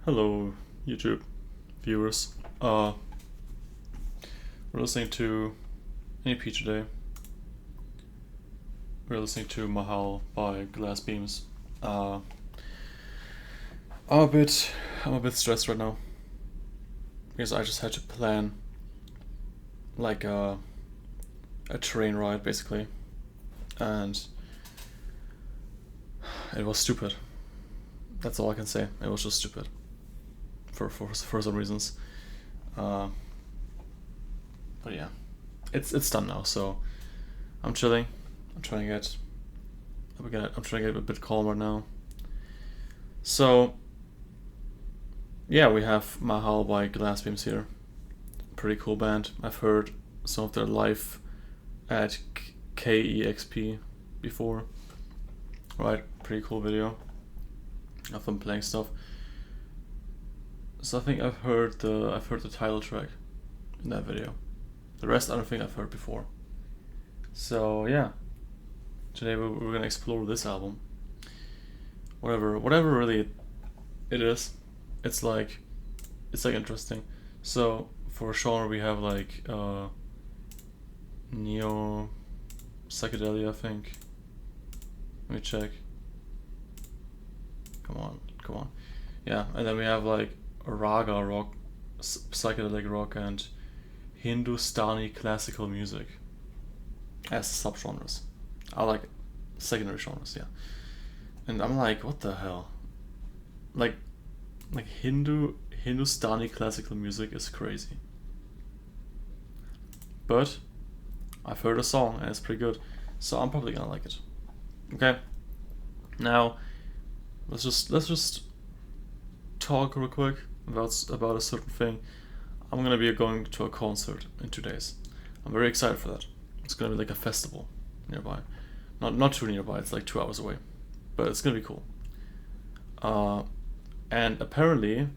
Hello, YouTube viewers. We're listening to an EP today. We're listening to Mahal by Glass Beams. I'm a bit stressed right now because I just had to plan like a train ride basically, and it was stupid. That's all I can say. It was just stupid for some reasons. Uh, but yeah, it's done now. So I'm chilling. I'm trying to get I'm trying to get a bit calmer now. So yeah, we have Mahal by Glass Beams here. Pretty cool band. I've heard some of their live at KEXP before. Right, pretty cool video of them playing stuff. So I think I've heard the title track in that video. The rest I don't think I've heard before. So yeah, today we're gonna explore this album. Whatever really it is, it's like interesting. So for genre we have like neo psychedelia, I think. Let me check. Come on. Yeah, and then we have like raga rock, psychedelic rock, and Hindustani classical music as subgenres. I like secondary genres, yeah. And I'm like, what the hell? Like Hindustani classical music is crazy. But I've heard a song and it's pretty good, so I'm probably gonna like it. Okay. Now let's just talk real quick about a certain thing. I'm gonna be going to a concert in 2 days. I'm very excited for that. It's gonna be like a festival nearby. Not too nearby, it's like 2 hours away. But it's gonna be cool. And apparently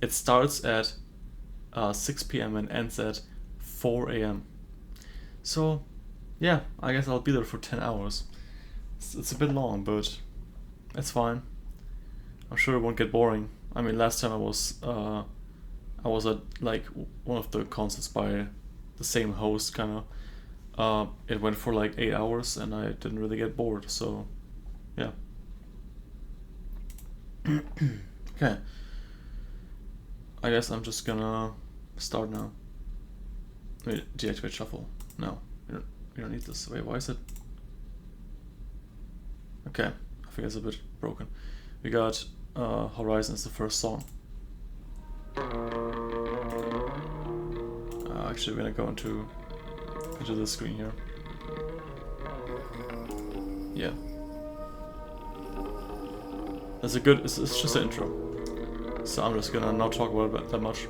it starts at 6 p.m. and ends at 4 a.m. So yeah, I guess I'll be there for 10 hours. It's a bit long, but it's fine. I'm sure it won't get boring. I mean, last time I was at like one of the concerts by the same host, kind of. It went for like 8 hours, and I didn't really get bored. So, yeah. Okay. I guess I'm just gonna start now. Wait, deactivate shuffle. No, you don't need this. Wait, why is it? Okay, I think it's a bit broken. We got Horizon is the first song. Actually, we're gonna go into this screen here. Yeah. It's just an intro. So I'm just gonna not talk about it that much.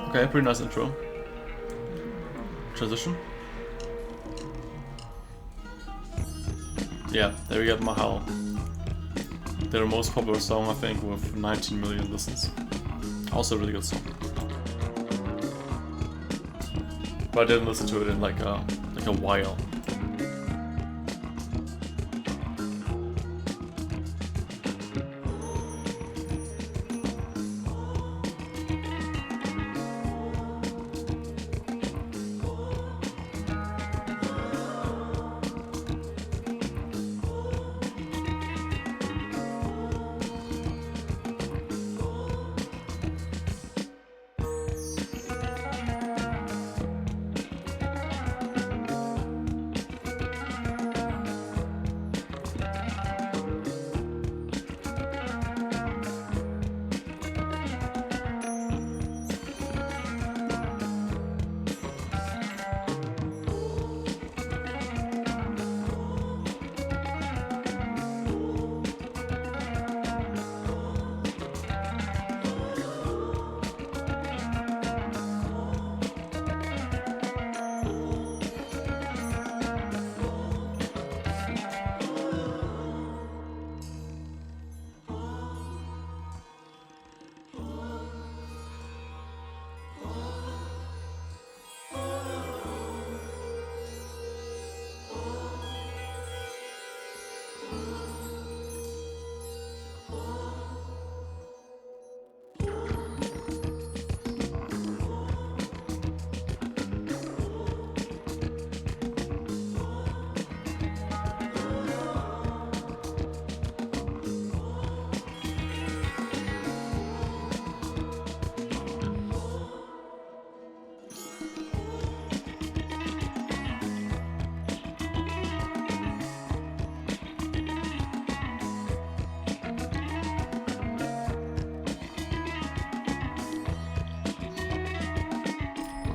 Okay, pretty nice intro. Transition. Yeah, there we get Mahal. Their most popular song, I think, with 19 million listens. Also a really good song. But I didn't listen to it in like a while.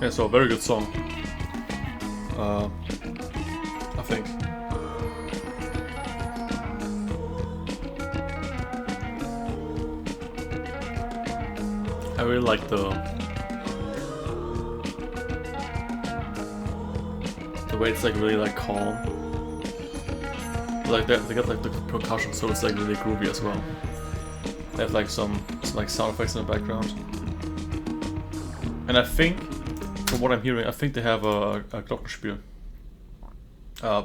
Yeah, so a very good song. I think. I really like the way it's like really like calm. Like they got like the percussion, so it's like really groovy as well. They have like some like sound effects in the background. And I think, from what I'm hearing, I think they have a Glockenspiel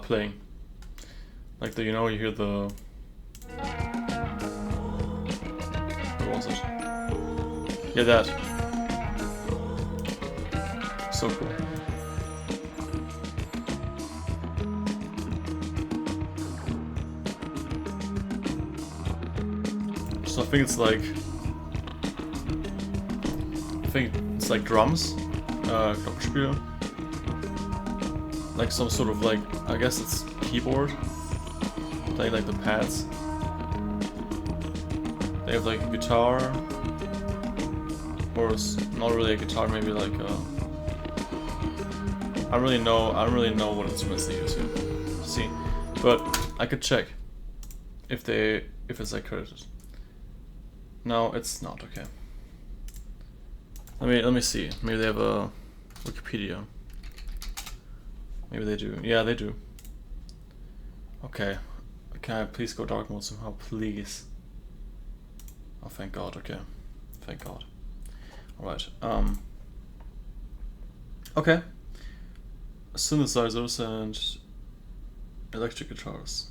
playing. Like the, you know, you hear the, what was it? Yeah, that. So cool. So I think it's like, like drums, Glockenspiel. Like some sort of like, I guess it's keyboard. Playing like the pads. They have like a guitar. Or not really a guitar, maybe like a, I don't really know what instruments they use here. See, but I could check if it's like credited. No, it's not. Okay. Let me see. Maybe they have a Wikipedia. Maybe they do. Yeah, they do. Okay. Can I please go dark mode somehow, please? Oh, thank God. Okay. Thank God. Alright, okay. Synthesizers and electric guitars.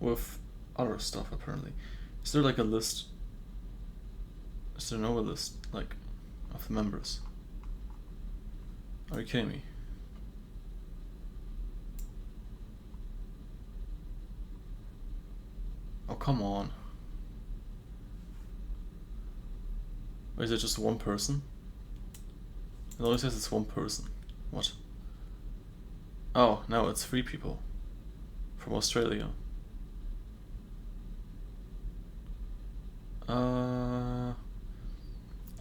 With other stuff, apparently. Is there like a list? Is there no list, like, of the members? Are you kidding me? Oh, come on. Or is it just one person? It always says it's one person. What? Oh, no, it's 3 people. From Australia.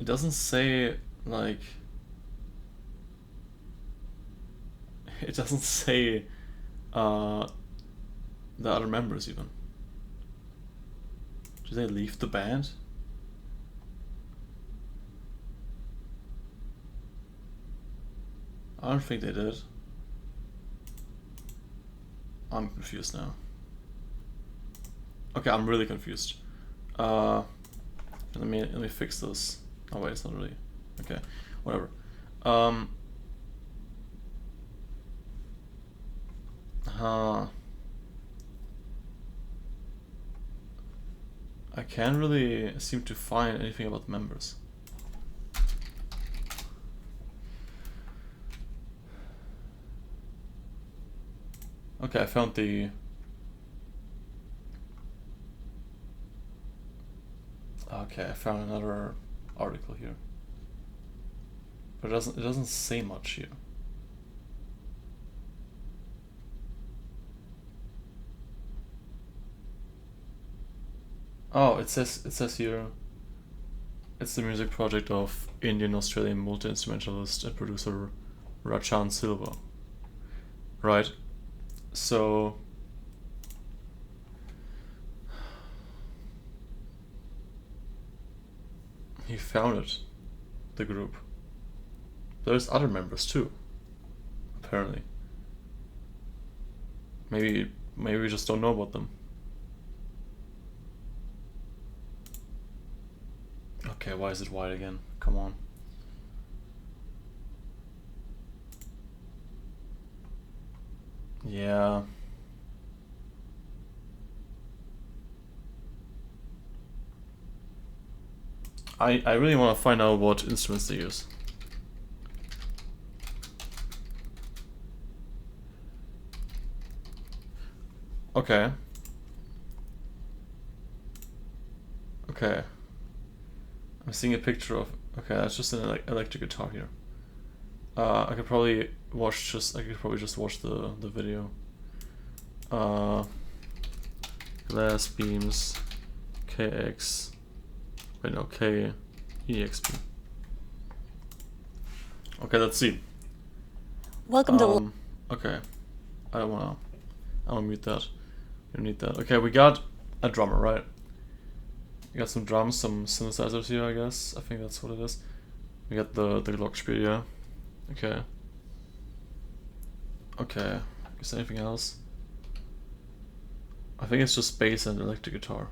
It doesn't say, like... It doesn't say, the other members, even. Did they leave the band? I don't think they did. I'm confused now. Okay, I'm really confused. Let me fix this. Oh wait, it's not really. Okay, whatever. I can't really seem to find anything about the members. Okay, I found the... Okay, I found another article here. But it doesn't say much here. Oh, it says here, it's the music project of Indian-Australian multi-instrumentalist and producer Rajan Silva. Right. So he founded the group. There's other members too, apparently. Maybe we just don't know about them. Okay, why is it white again? Come on. Yeah. I really want to find out what instruments they use. Okay. Okay. I'm seeing a picture of... Okay, that's just an electric guitar here. I could probably just watch the video. Glass beams, KX, wait no, KEXP. Okay, let's see. Welcome to. Okay. I don't wanna. I don't mute that. You don't need that. Okay, we got a drummer, right? We got some drums, some synthesizers here, I guess. I think that's what it is. We got the Glockenspiel, yeah. Okay. Okay. Is there anything else? I think it's just bass and electric guitar.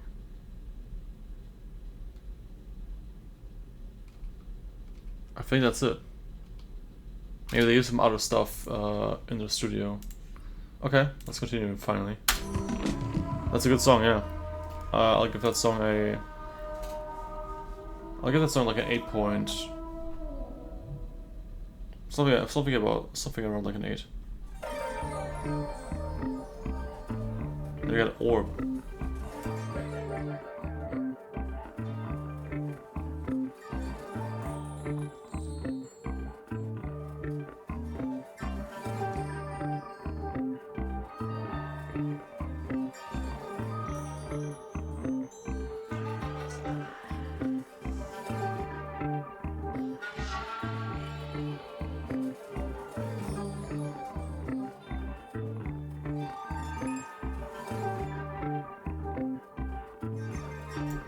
I think that's it. Maybe they use some other stuff in the studio. Okay, let's continue finally. That's a good song, yeah. I'll give that song a... I'll give that song like an 8 point... Something around like an 8. We got Orb.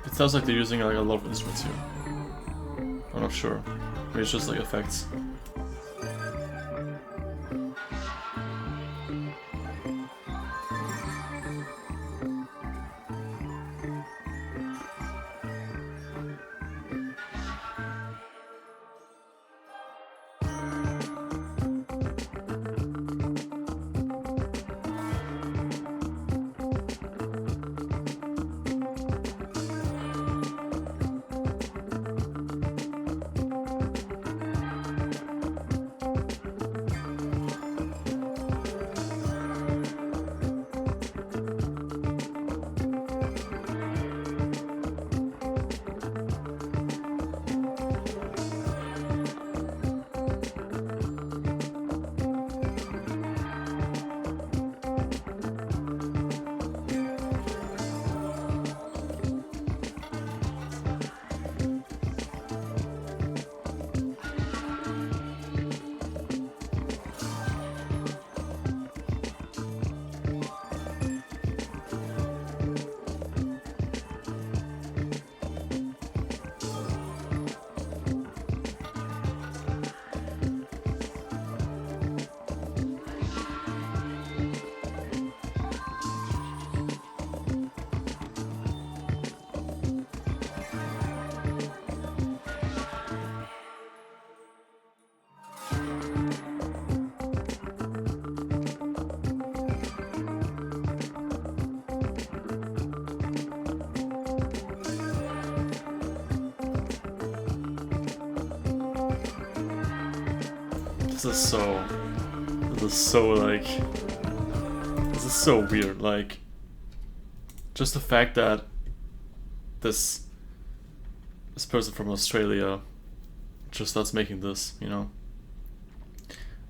It sounds like they're using like a lot of instruments here. I'm not sure. Maybe it's just like effects. This is so weird, like, just the fact that this person from Australia just starts making this, you know,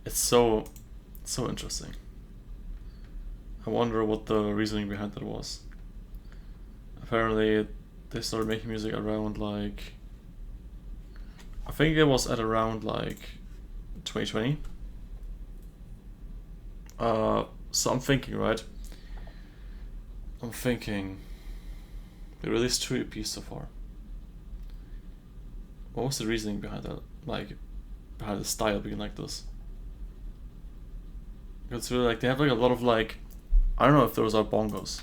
it's so interesting. I wonder what the reasoning behind that was. Apparently, they started making music around like, I think it was at around like 2020. So I'm thinking, right? They released 2 EPs so far. What was the reasoning behind that? Like, behind the style being like this? It's really like they have like a lot of like, I don't know if those are bongos.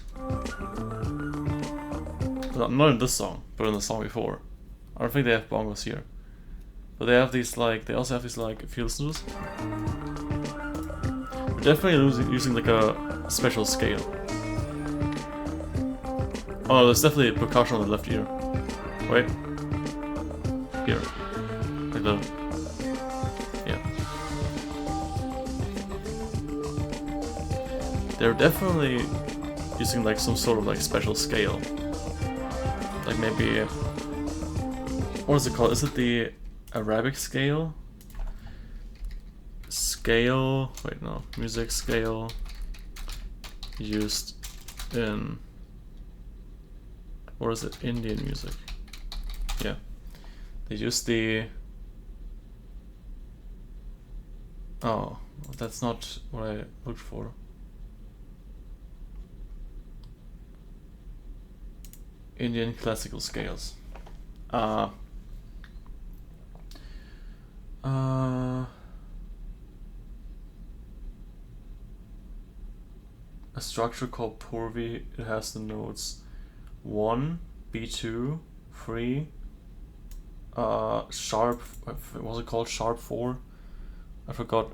Not in this song, but in the song before. I don't think they have bongos here. But they have these like, they also have these like, if you listen to this, we're definitely using like a special scale. Oh, there's definitely percussion on the left ear. Wait. Here. Like the... Yeah. They're definitely using like some sort of like special scale. Like maybe... What is it called? Is it the Arabic scale? Scale... Wait, no. Music scale used in... Or is it Indian music? Yeah. They use the Oh, that's not what I looked for. Indian classical scales. Uh, a structure called Purvi. It has the notes 1, B2, 3, sharp. Was it called sharp 4? I forgot.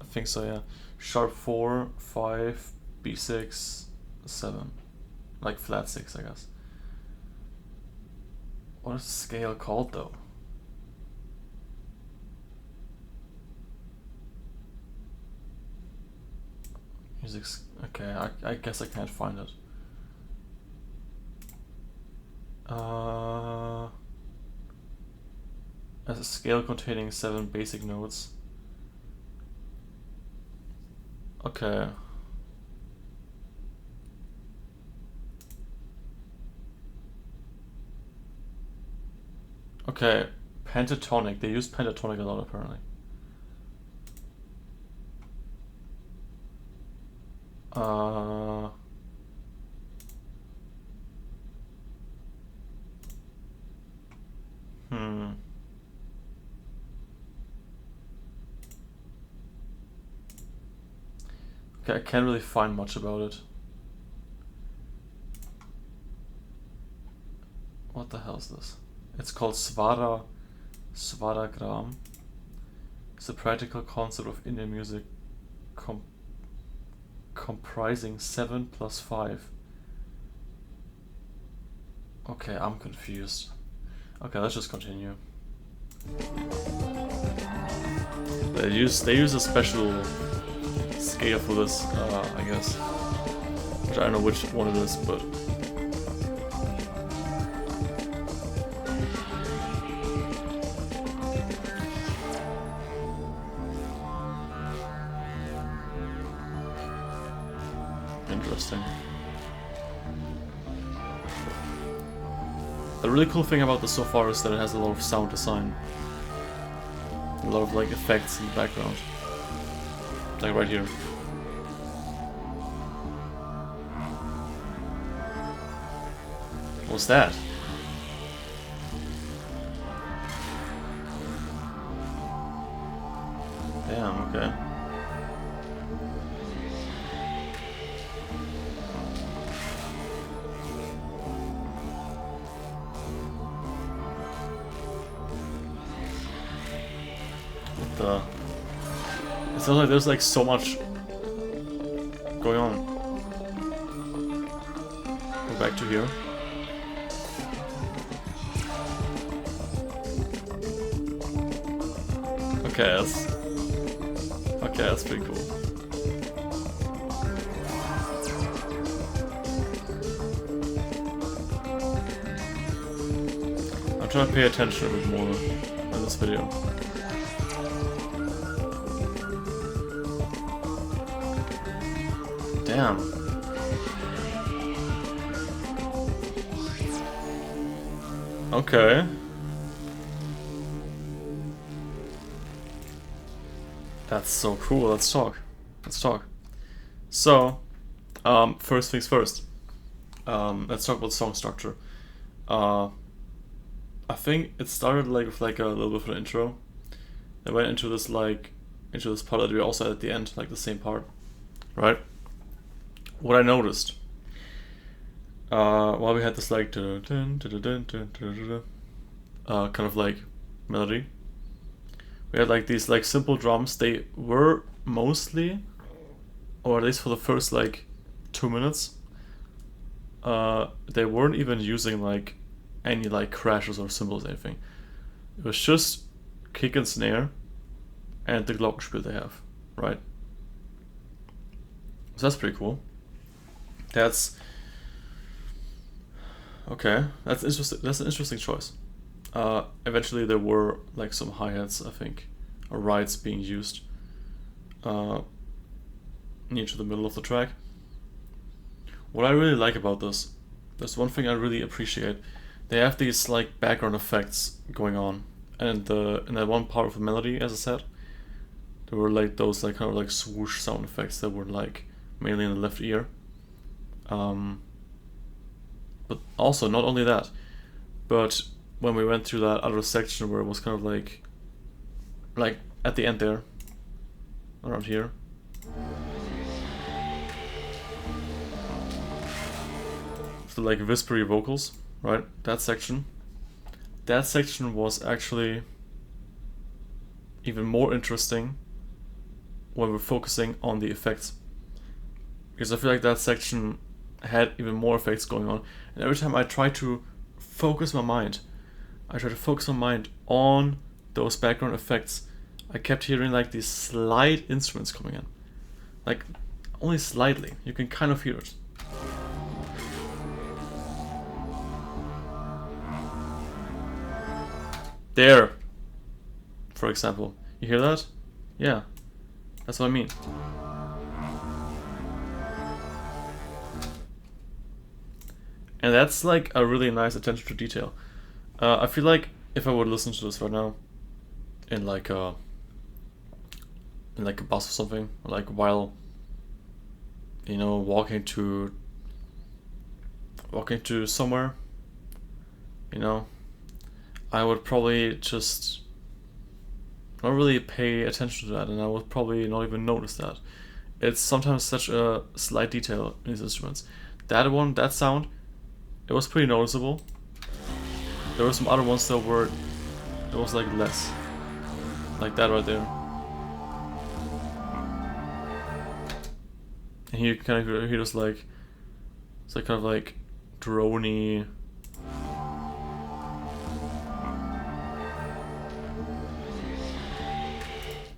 I think so. Yeah, sharp 4, 5, B6, 7, like flat 6, I guess. What is the scale called though? Music's okay. I guess I can't find it. As a scale containing 7 basic notes. Okay. Okay, pentatonic. They use pentatonic a lot apparently. Okay, I can't really find much about it. What the hell is this? It's called Svaragram. It's a practical concept of Indian music comprising 7 plus 5. Okay, I'm confused. Okay, let's just continue. They use a special scale for this, I guess. Which I don't know which one it is, but interesting. The really cool thing about this so far is that it has a lot of sound design. A lot of like effects in the background. Like right here. What's that? Damn, okay. It sounds like there's like so much going on. Go back to here. Okay, that's pretty cool. I'm trying to pay attention a bit more in this video. Damn. Okay. That's so cool. Let's talk. So, first things first. Let's talk about song structure. I think it started like with like a little bit of an intro. They went into this part that we also had at the end, like the same part, right? What I noticed, while we had this like kind of like melody, we had like these like simple drums. They were mostly, or at least for the first like 2 minutes, they weren't even using like any like crashes or cymbals or anything. It was just kick and snare and the glockenspiel they have, right? So that's pretty cool. That's okay. That's interesting. That's an interesting choice. Eventually, there were like some hi-hats, I think, or rides being used near to the middle of the track. What I really like about this, there's one thing I really appreciate. They have these like background effects going on, and in that one part of the melody, as I said, There were like those like kind of like swoosh sound effects that were like mainly in the left ear. But also not only that, but when we went through that other section where it was kind of like at the end there, around here. The like whispery vocals, right? That section was actually even more interesting when we're focusing on the effects, because I feel like that section had even more effects going on, and every time I try to focus my mind on those background effects, I kept hearing like these slight instruments coming in, like only slightly. You can kind of hear it. There, for example. You hear that? Yeah, that's what I mean. And that's like a really nice attention to detail. I feel like if I would listen to this right now, in like a bus or something, or like while, you know, walking to somewhere, you know, I would probably just not really pay attention to that, and I would probably not even notice that. It's sometimes such a slight detail in these instruments. That sound, it was pretty noticeable. There were some other ones that were, it was like less. Like that right there. And here you kind of hear this like, it's like kind of like droney.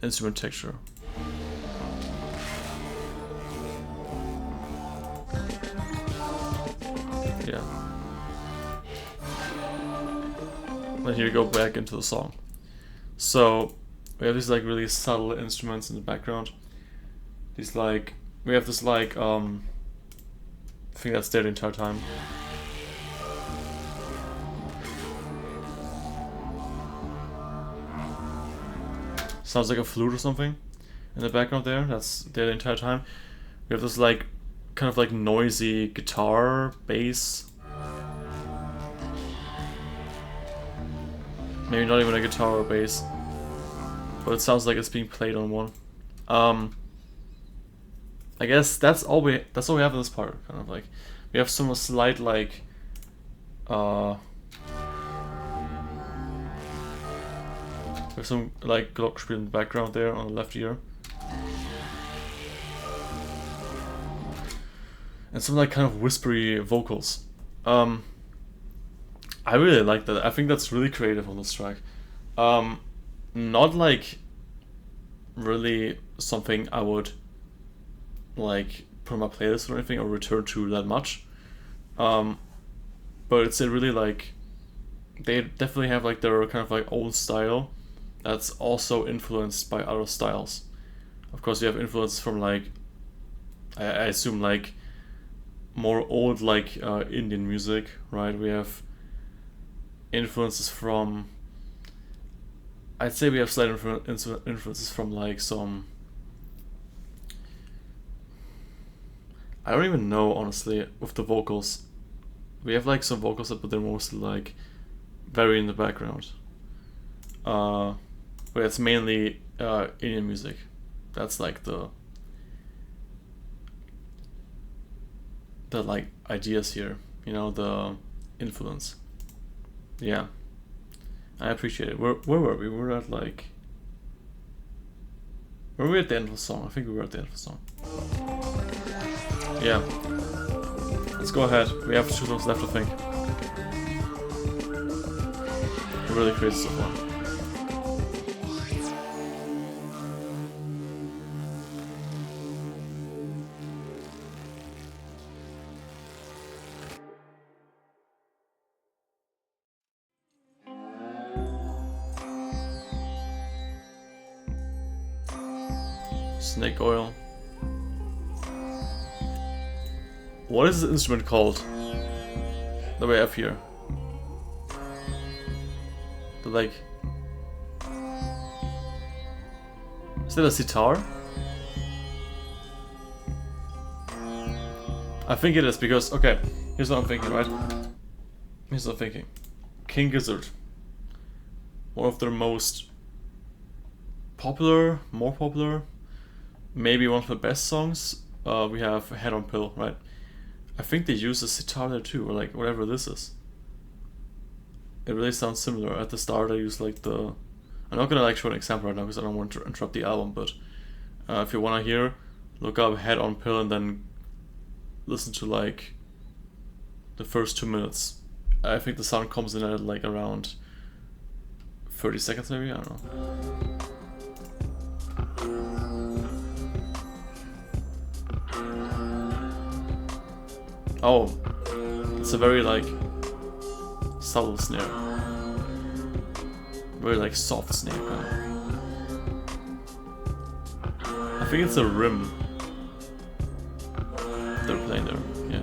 Instrument texture. Yeah. And here you go back into the song. So we have these like really subtle instruments in the background. These like, we have this like thing that's there the entire time. Sounds like a flute or something in the background there. That's there the entire time. We have this like kind of like noisy guitar, bass. Maybe not even a guitar or bass, but it sounds like it's being played on one. I guess that's all we have in this part. Kind of like we have some slight like there's some like Glockenspiel in the background there on the left ear. And some like kind of whispery vocals. I really like that. I think that's really creative on this track. Not like really something I would like put on my playlist or anything or return to that much. But it's a really like, they definitely have like their kind of like old style that's also influenced by other styles. Of course, you have influence from like, I assume like more old like Indian music, right? We have influences from, I'd say we have slight influences from like some, I don't even know honestly with the vocals. We have like some vocals but they're mostly like very in the background. But it's mainly Indian music. That's like the like ideas here, you know, the influence. Yeah, I appreciate it. Where were we? We were at like, were we at the end of the song? I think we were at the end of the song. Yeah. Let's go ahead. We have 2 songs left, I think. We're really crazy so far. Snake oil. What is this instrument called? The way up here. The like Is that a sitar? I think it is because, okay, here's what I'm thinking, right? Here's what I'm thinking. King Gizzard. One of their most popular, more popular, maybe one of the best songs. We have Head on Pill, right? I think they use a sitar there too, or like whatever this is. It really sounds similar. At the start I use like the... I'm not gonna like show an example right now because I don't want to interrupt the album, but if you wanna hear, look up Head on Pill and then listen to like the first 2 minutes. I think the sound comes in at like around 30 seconds maybe, I don't know. Oh, it's a very like subtle snare. Very like soft snare kind of. I think it's a rim they're playing there, yeah.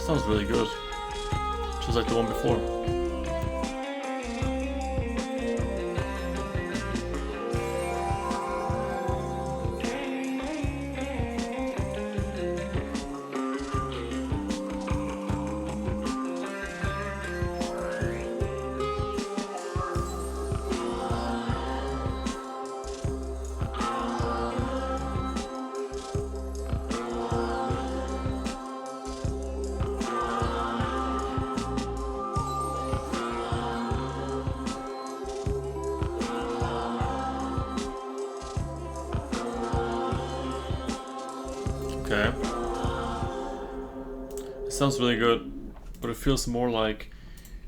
Sounds really good. Just like the one before. sounds really good, but it feels more like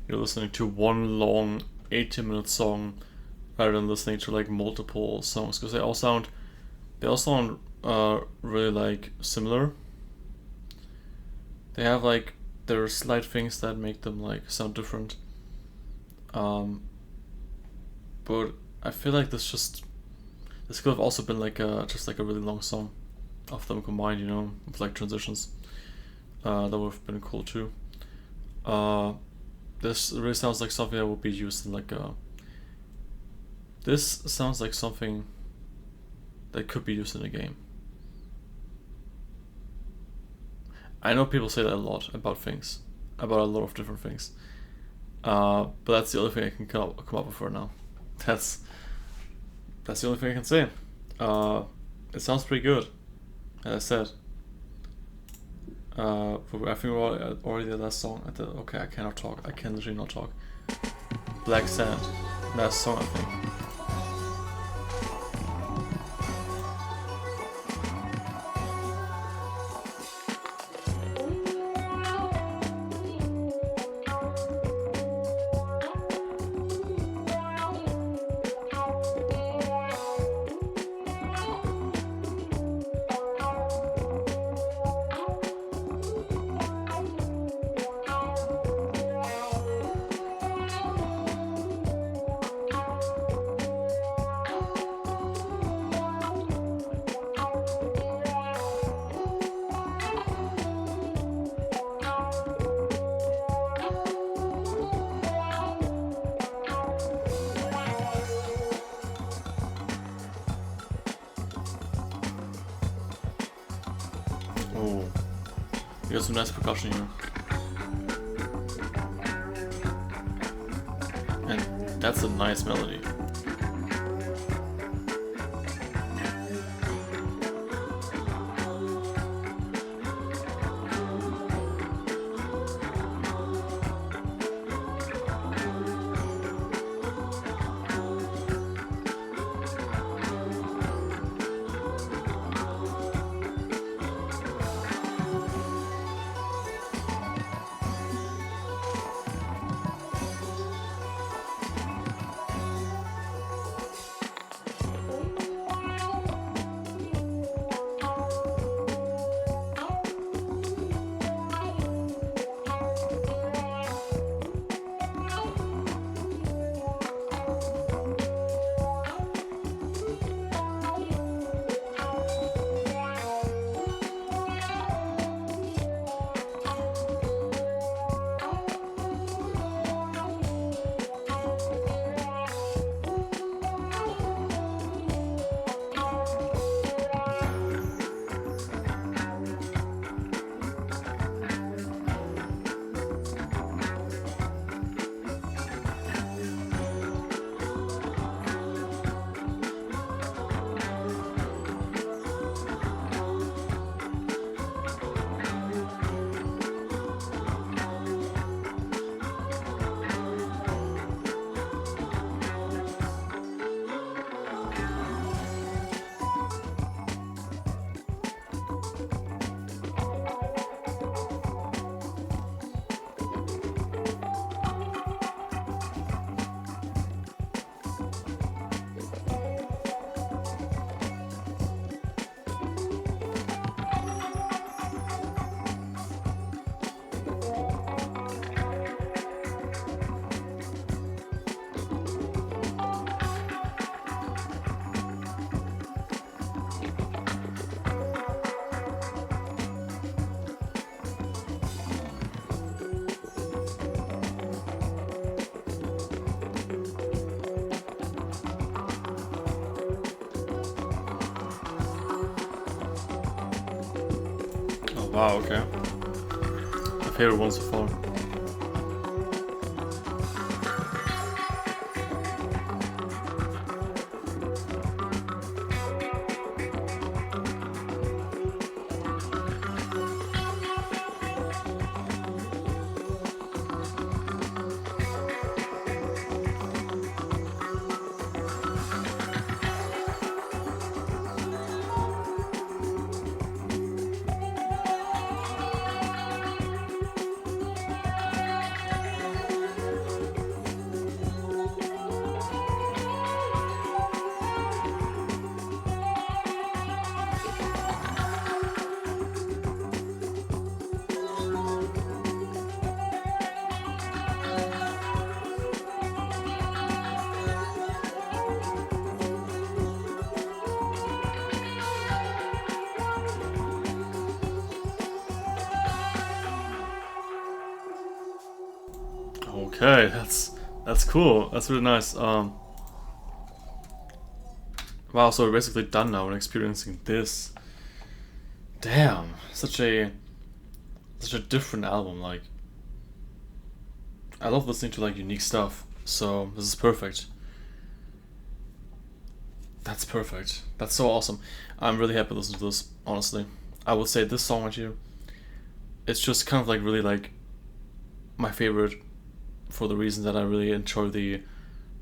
you're listening to one long 18-minute song rather than listening to like multiple songs, because they all sound really like similar. They have like there are slight things that make them like sound different. Um, but I feel like this could have also been like just like a really long song of them combined, with like transitions. That would have been cool too. Uh, this really sounds like something that would be used in like a. This sounds like something that could be used in a game. I know people say that a lot about things, about a lot of different things. But that's the only thing I can come up with for now. That's the only thing I can say. It sounds pretty good, as I said. I think we're already the last song. Okay, I cannot talk. I can literally not talk. Black Sand, last song I think. Oh, you got some nice percussion here. And that's a nice melody. Wow, okay. My favorite one so far. Okay, that's cool. That's really nice. Wow, so we're basically done now and experiencing this. Damn, such a different album. Like, I love listening to like unique stuff. So this is perfect. That's perfect. That's so awesome. I'm really happy to listen to this. Honestly, I would say this song right here. It's just kind of like really like my favorite for the reason that I really enjoy the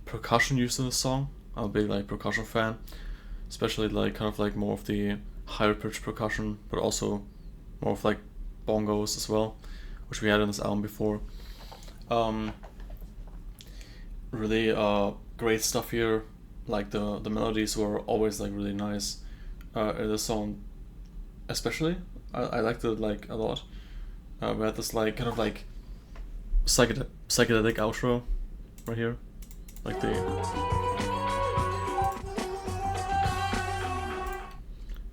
percussion used in the song. I'm a big like percussion fan, especially like kind of like more of the higher pitched percussion, but also more of like bongos as well, which we had in this album before. Um, really great stuff here. Like the melodies were always like really nice. In the song, especially, I liked it like a lot. We had this like kind of like psychedelic outro right here, like the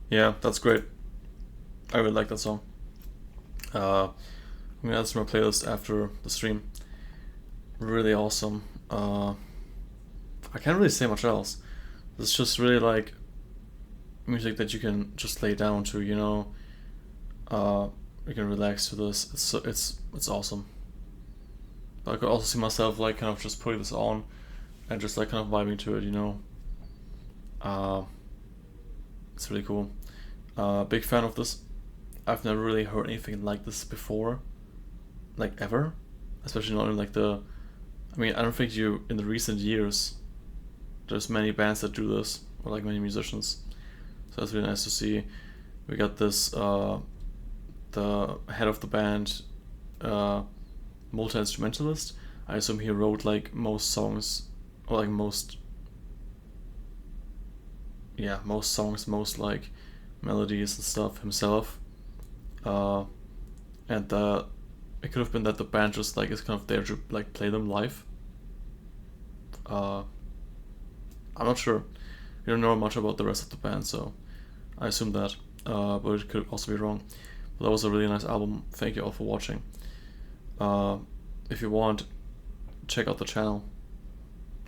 yeah, that's great. I really like that song. I'm gonna add this to my playlist after the stream. Really awesome. I can't really say much else. It's just really like music that you can just lay down to, you know. You can relax to this. It's awesome. But I could also see myself like kind of just putting this on and just like kind of vibing to it, you know. Uh, it's really cool. Big fan of this. I've never really heard anything like this before, like ever, especially not in like the. I mean, I don't think you in the recent years. There's many bands that do this, or like many musicians. So that's really nice to see. We got this. The head of the band, multi instrumentalist. I assume he wrote like most songs, or like most. Yeah, most songs, most like melodies and stuff himself. Uh, and it could have been that the band just like is kind of there to like play them live. Uh, I'm not sure. We don't know much about the rest of the band, so I assume that. But it could also be wrong. But that was a really nice album. Thank you all for watching. If you want, check out the channel.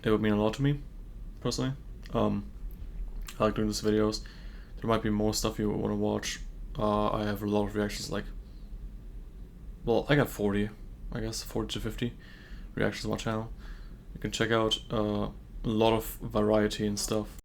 It would mean a lot to me, personally. I like doing these videos. There might be more stuff you want to watch. I have a lot of reactions, like, well, I got 40, I guess, 40 to 50 reactions on my channel. You can check out a lot of variety and stuff.